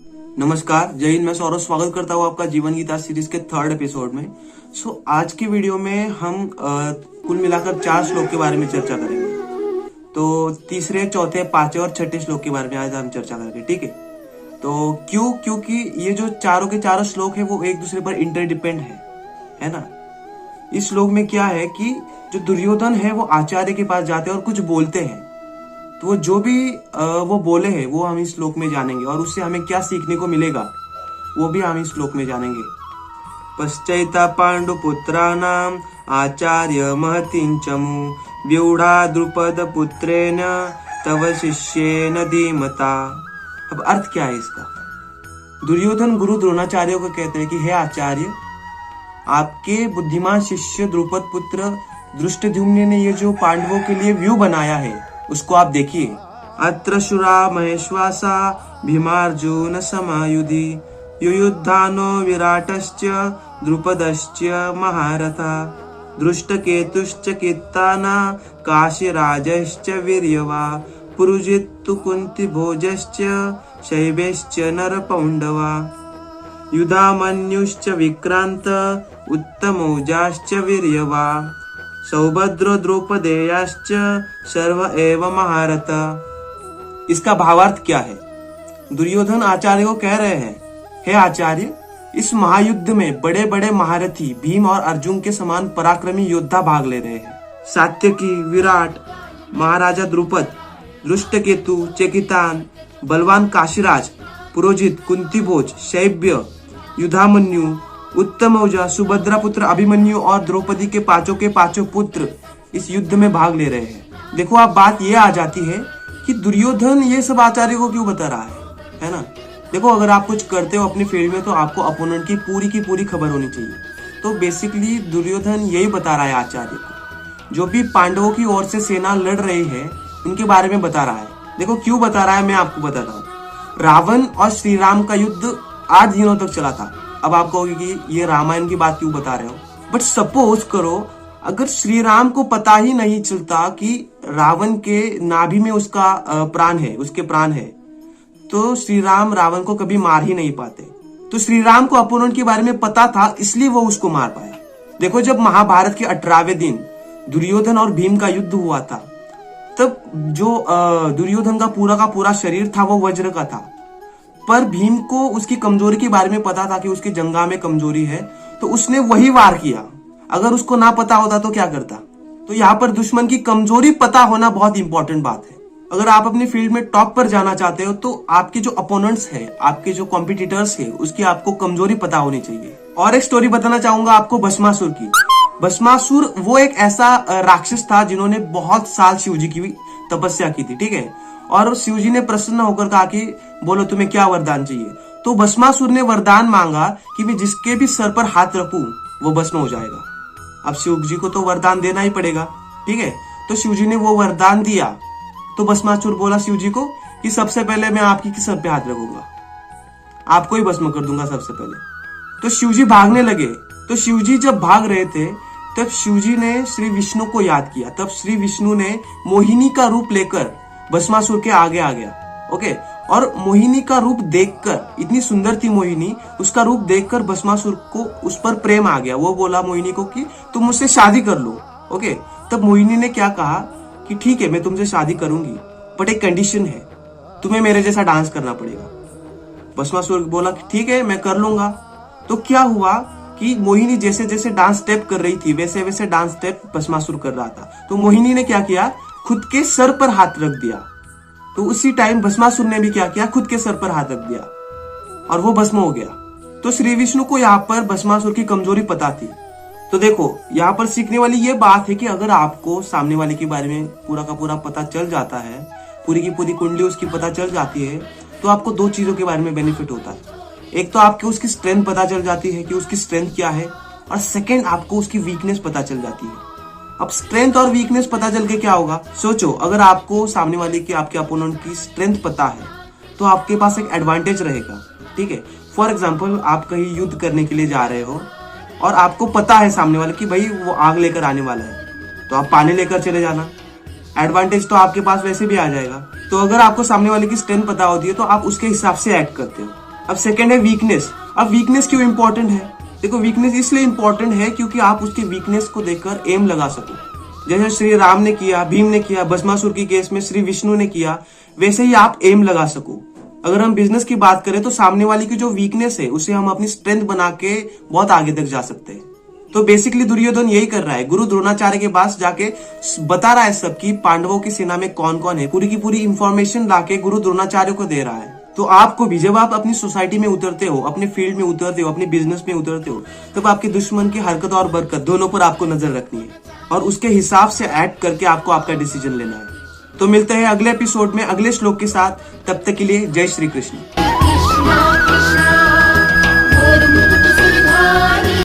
नमस्कार, जय हिंद। मैं सौरभ स्वागत करता हूँ आपका जीवन गीता सीरीज के 3rd एपिसोड में। आज की वीडियो में हम कुल मिलाकर 4 श्लोक के बारे में चर्चा करेंगे। तो तीसरे, चौथे, पांचवें और छठे श्लोक के बारे में आज हम चर्चा करेंगे, ठीक है। तो क्योंकि ये जो चारों के चारों श्लोक है वो एक दूसरे पर इंटरडिपेंड है ना। इस श्लोक में क्या है कि जो दुर्योधन है वो आचार्य के पास जाते हैं और कुछ बोलते हैं, तो वो जो भी वो बोले हैं वो हम इस श्लोक में जानेंगे और उससे हमें क्या सीखने को मिलेगा वो भी हम इस श्लोक में जानेंगे। पश्चैता पांडुपुत्राणाम आचार्य महतिंचमु व्यूढ़ा द्रुपद पुत्रेण तव शिष्येन धीमता। अब अर्थ क्या है इसका? दुर्योधन गुरु द्रोणाचार्य को कहते हैं कि हे आचार्य, आपके बुद्धिमान शिष्य द्रुपद पुत्र धृष्टद्युम्न ने ये जो पांडवों के लिए व्यू बनाया है उसको आप देखिए। अत्र शुरा महेश्वासा भीमार्जुन समायुधि युयुद्धानो विराटश्च द्रुपदश्च महारथा दृष्टकेतुश्च कित्ताना काशीराजश्च वीर्यवा पुरुजित्तु कुन्तिभोजश्च शैवेश्च नरपौण्डवा युधामन्युश्च विक्रांत उत्तमौजाश्च वीर्यवा सौभद्र द्रौपदेयाश्च सर्व एव महारथ। इसका भावार्थ क्या है? दुर्योधन आचार्य को कह रहे हैं, हे आचार्य, इस महायुद्ध में बड़े बड़े महारथी भीम और अर्जुन के समान पराक्रमी योद्धा भाग ले रहे हैं। सात्यकी, विराट, महाराजा द्रुपद, दृष्टकेतु, चेकितान, बलवान काशीराज, पुरोजित, कुंतीभोज, शैब्य, युधामन्यु, उत्तमौजा, सुभद्रा पुत्र अभिमन्यु और द्रौपदी के पांचों पुत्र इस युद्ध में भाग ले रहे हैं। देखो, आप बात ये आ जाती है कि दुर्योधन ये सब आचार्य को क्यों बता रहा है ना। देखो, अगर आप कुछ करते हो अपनी फील्ड में तो आपको अपोनेंट की पूरी खबर होनी चाहिए। तो बेसिकली दुर्योधन यही बता रहा है आचार्य को, जो भी पांडवों की ओर से सेना लड़ रही है उनके बारे में बता रहा है। देखो क्यों बता रहा है, मैं आपको बताता हूँ। रावण और श्री राम का युद्ध 8 दिनों तक चला था। अब आप कहोगे कि ये रामायण की बात क्यों बता रहे हो, बट सपोज करो अगर श्री राम को पता ही नहीं चलता कि रावण के नाभि में उसका प्राण है, उसके प्राण है, तो श्री राम रावण को कभी मार ही नहीं पाते। तो श्री राम को अपोनेंट के बारे में पता था, इसलिए वो उसको मार पाया। देखो, जब महाभारत के 18वें दिन दुर्योधन और भीम का युद्ध हुआ था, तब जो दुर्योधन का पूरा शरीर था वो वज्र का था, पर भीम को उसकी कमजोरी के बारे में पता था कि उसकी जंघा में कमजोरी है, तो उसने वही वार किया। अगर उसको ना पता होता तो क्या करता? तो यहाँ पर दुश्मन की कमजोरी पता होना बहुत इंपॉर्टेंट बात है। अगर आप अपनी फील्ड में टॉप पर जाना चाहते हो तो आपके जो अपोनेंट्स है, आपके जो कॉम्पिटिटर्स है, उसकी आपको कमजोरी पता होनी चाहिए। और एक स्टोरी बताना चाहूंगा आपको भस्मासुर की। भस्मासुर वो एक ऐसा राक्षस था जिन्होंने बहुत साल शिवजी की तपस्या की थी, ठीक है। और शिवजी ने प्रसन्न होकर कहा कि बोलो तुम्हें क्या वरदान चाहिए। तो भस्मासुर ने वरदान मांगा कि मैं जिसके भी सर पर हाथ रखूं वो भस्म हो जाएगा। अब शिवजी को तो वरदान देना ही पड़ेगा, ठीक है। तो शिवजी ने वो वरदान दिया। तो भस्मासुर बोला शिवजी को कि सबसे पहले मैं आपकी सर पे हाथ रखूंगा, आपको ही भस्म कर दूंगा सबसे पहले। तो शिवजी भागने लगे। तो शिवजी जब भाग रहे थे तब शिवजी ने श्री विष्णु को याद किया। तब श्री विष्णु ने मोहिनी का रूप लेकर भस्मासुर के आगे आ गया, ओके। और मोहिनी का रूप देखकर, इतनी सुंदर थी मोहिनी, उसका रूप देखकर भस्मासुर को उस पर प्रेम आ गया। वो बोला मोहिनी को कि तुम मुझसे शादी कर लो, ओके। तब मोहिनी ने क्या कहा कि ठीक है मैं तुमसे शादी करूंगी, बट एक कंडीशन है, तुम्हें मेरे जैसा डांस करना पड़ेगा। भस्मासुर बोला ठीक है मैं कर लूंगा। तो क्या हुआ कि मोहिनी जैसे जैसे डांस स्टेप कर रही थी वैसे वैसे डांस स्टेप भस्मासुर कर रहा था। तो मोहिनी ने क्या किया, खुद के सर पर हाथ रख दिया। तो उसी टाइम भस्मासुर ने भी क्या किया, खुद के सर पर हाथ रख दिया और वो भस्म हो गया। तो श्री विष्णु को यहाँ पर भस्मासुर की कमजोरी पता थी। तो देखो, यहाँ पर सीखने वाली ये बात है कि अगर आपको सामने वाले के बारे में पूरा का पूरा पता चल जाता है, पूरी की पूरी कुंडली उसकी पता चल जाती है, तो आपको 2 चीजों के बारे में बेनिफिट होता है। एक तो आपको उसकी स्ट्रेंथ पता चल जाती है कि उसकी स्ट्रेंथ क्या है, और सेकेंड आपको उसकी वीकनेस पता चल जाती है। अब स्ट्रेंथ और वीकनेस पता चल के क्या होगा, सोचो अगर आपको सामने वाले की, आपके अपोनेंट की स्ट्रेंथ पता है तो आपके पास एक एडवांटेज रहेगा, ठीक है। फॉर एग्जाम्पल, आप कहीं युद्ध करने के लिए जा रहे हो और आपको पता है सामने वाले की भाई वो आग लेकर आने वाला है, तो आप पानी लेकर चले जाना। एडवांटेज तो आपके पास वैसे भी आ जाएगा। तो अगर आपको सामने वाले की स्ट्रेंथ पता होती है तो आप उसके हिसाब से एक्ट करते हो। अब सेकंड है वीकनेस। अब वीकनेस क्यों इंपॉर्टेंट है? देखो वीकनेस इसलिए इंपॉर्टेंट है क्योंकि आप उसके वीकनेस को देखकर एम लगा सको। जैसे श्री राम ने किया, भीम ने किया, भस्मासुर की केस में श्री विष्णु ने किया, वैसे ही आप एम लगा सको। अगर हम बिजनेस की बात करें तो सामने वाले की जो वीकनेस है उसे हम अपनी स्ट्रेंथ बना के बहुत आगे तक जा सकते हैं। तो बेसिकली दुर्योधन यही कर रहा है, गुरु द्रोणाचार्य के पास जाके बता रहा है सब कि पांडवों की सेना में कौन कौन है, पूरी की पूरी इंफॉर्मेशन लाके गुरु द्रोणाचार्य को दे रहा है। तो आपको भी जब आप अपनी सोसाइटी में उतरते हो, अपने फील्ड में उतरते हो, अपने बिजनेस में उतरते हो, तब आपके दुश्मन की हरकत और बरकत दोनों पर आपको नजर रखनी है और उसके हिसाब से एक्ट करके आपको आपका डिसीजन लेना है। तो मिलते हैं अगले एपिसोड में अगले श्लोक के साथ। तब तक के लिए जय श्री कृष्ण।